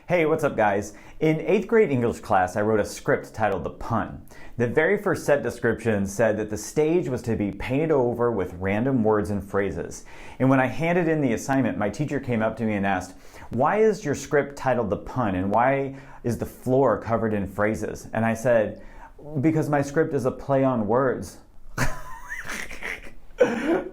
Hey, what's up guys? In 8th grade English class, I wrote a script titled The Pun. The very first set description said that the stage was to be painted over with random words and phrases. And when I handed in the assignment, my teacher came up to me and asked, "Why is your script titled The Pun and why is the floor covered in phrases?" And I said, "Because my script is a play on words."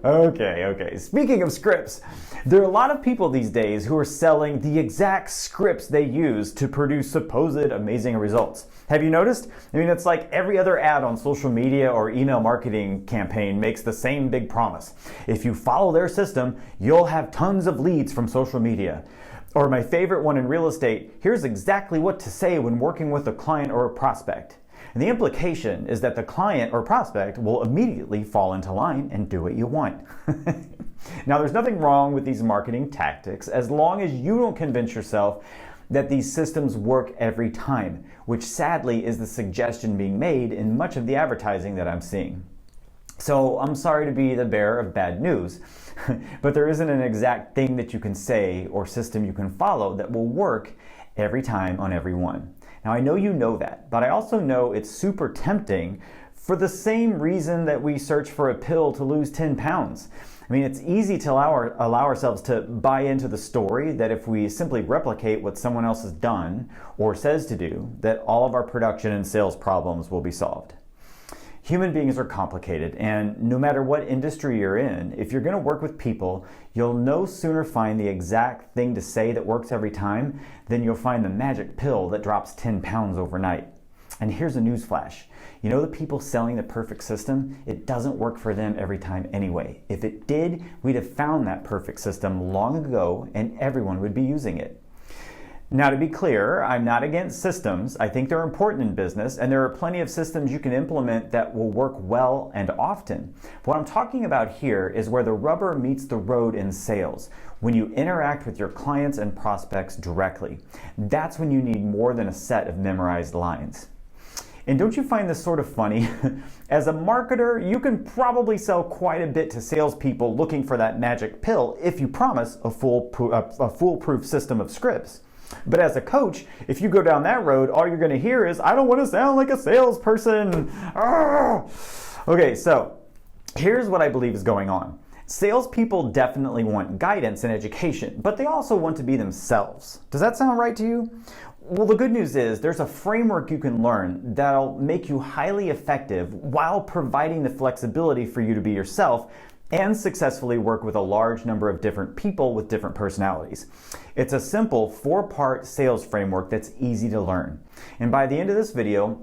Okay. Speaking of scripts, there are a lot of people these days who are selling the exact scripts they use to produce supposed amazing results. Have you noticed? I mean, it's like every other ad on social media or email marketing campaign makes the same big promise. If you follow their system, you'll have tons of leads from social media. Or my favorite one in real estate, here's exactly what to say when working with a client or a prospect. And the implication is that the client or prospect will immediately fall into line and do what you want. Now, there's nothing wrong with these marketing tactics as long as you don't convince yourself that these systems work every time, which sadly is the suggestion being made in much of the advertising that I'm seeing. So I'm sorry to be the bearer of bad news, but there isn't an exact thing that you can say or system you can follow that will work every time on everyone. Now, I know you know that, but I also know it's super tempting for the same reason that we search for a pill to lose 10 pounds. I mean, it's easy to allow ourselves to buy into the story that if we simply replicate what someone else has done or says to do, that all of our production and sales problems will be solved. Human beings are complicated, and no matter what industry you're in, if you're going to work with people, you'll no sooner find the exact thing to say that works every time than you'll find the magic pill that drops 10 pounds overnight. And here's a newsflash. You know the people selling the perfect system? It doesn't work for them every time anyway. If it did, we'd have found that perfect system long ago and everyone would be using it. Now, to be clear, I'm not against systems. I think they're important in business, and there are plenty of systems you can implement that will work well and often. What I'm talking about here is where the rubber meets the road in sales, when you interact with your clients and prospects directly. That's when you need more than a set of memorized lines. And don't you find this sort of funny? As a marketer, you can probably sell quite a bit to salespeople looking for that magic pill if you promise a foolproof system of scripts. But as a coach, if you go down that road, all you're going to hear is, "I don't want to sound like a salesperson." Okay, so here's what I believe is going on. Salespeople definitely want guidance and education, but they also want to be themselves. Does that sound right to you? Well, the good news is there's a framework you can learn that'll make you highly effective while providing the flexibility for you to be yourself and successfully work with a large number of different people with different personalities. It's a simple 4-part sales framework that's easy to learn. And by the end of this video,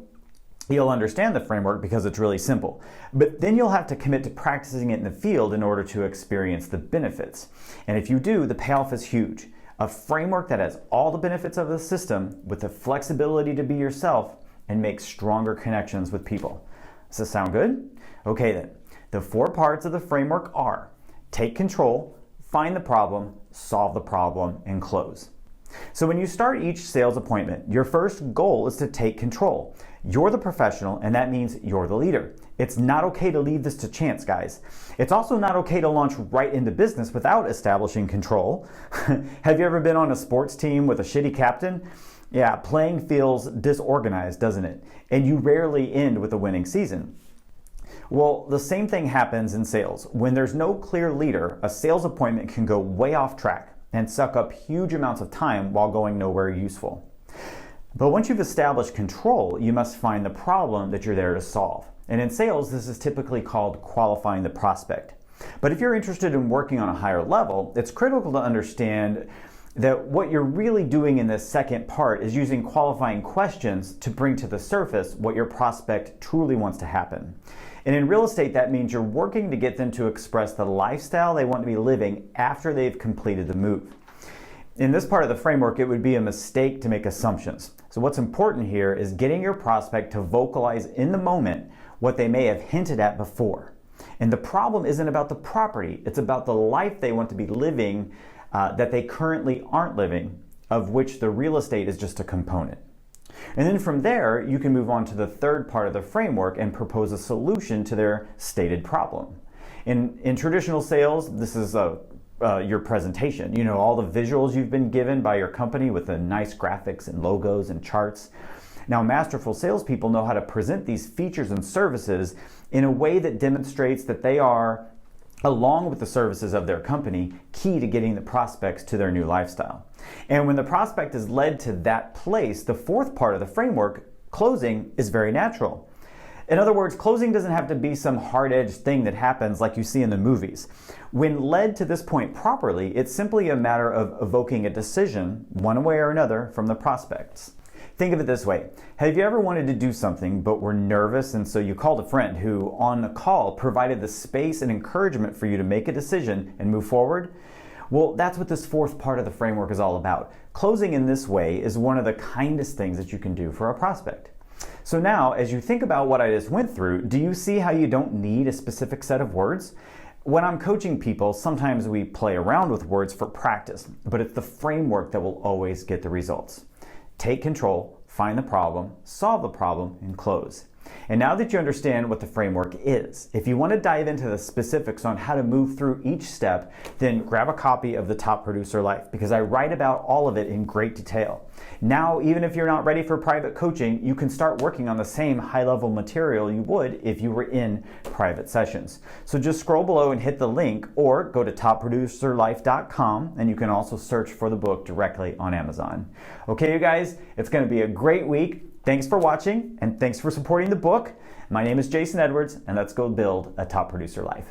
you'll understand the framework because it's really simple. But then you'll have to commit to practicing it in the field in order to experience the benefits. And if you do, the payoff is huge. A framework that has all the benefits of the system with the flexibility to be yourself and make stronger connections with people. Does this sound good? Okay then. The 4 parts of the framework are: take control, find the problem, solve the problem, and close. So when you start each sales appointment, your first goal is to take control. You're the professional, and that means you're the leader. It's not okay to leave this to chance, guys. It's also not okay to launch right into business without establishing control. Have you ever been on a sports team with a shitty captain? Yeah, playing feels disorganized, doesn't it? And you rarely end with a winning season. Well, the same thing happens in sales. When there's no clear leader, a sales appointment can go way off track and suck up huge amounts of time while going nowhere useful. But once you've established control, you must find the problem that you're there to solve. And in sales, this is typically called qualifying the prospect. But if you're interested in working on a higher level, it's critical to understand that what you're really doing in this second part is using qualifying questions to bring to the surface what your prospect truly wants to happen. And in real estate, that means you're working to get them to express the lifestyle they want to be living after they've completed the move. In this part of the framework, it would be a mistake to make assumptions. So what's important here is getting your prospect to vocalize in the moment what they may have hinted at before. And the problem isn't about the property, it's about the life they want to be living that they currently aren't living, of which the real estate is just a component. And then from there, you can move on to the third part of the framework and propose a solution to their stated problem. In traditional sales, this is a your presentation. You know, all the visuals you've been given by your company with the nice graphics and logos and charts. Now, masterful salespeople know how to present these features and services in a way that demonstrates that they are, along with the services of their company, key to getting the prospects to their new lifestyle. And when the prospect is led to that place, the fourth part of the framework, closing, is very natural. In other words, closing doesn't have to be some hard-edged thing that happens like you see in the movies. When led to this point properly, it's simply a matter of evoking a decision, one way or another, from the prospects. Think of it this way. Have you ever wanted to do something but were nervous, and so you called a friend who, on the call, provided the space and encouragement for you to make a decision and move forward? Well, that's what this fourth part of the framework is all about. Closing in this way is one of the kindest things that you can do for a prospect. So now, as you think about what I just went through, do you see how you don't need a specific set of words? When I'm coaching people, sometimes we play around with words for practice, but it's the framework that will always get the results. Take control, find the problem, solve the problem, and close. And now that you understand what the framework is, if you want to dive into the specifics on how to move through each step, then grab a copy of The Top Producer Life, because I write about all of it in great detail. Now, even if you're not ready for private coaching, you can start working on the same high-level material you would if you were in private sessions. So just scroll below and hit the link, or go to topproducerlife.com, and you can also search for the book directly on Amazon. Okay, you guys, it's going to be a great week. Thanks for watching, and thanks for supporting the book. My name is Jason Edwards, and let's go build a top producer life.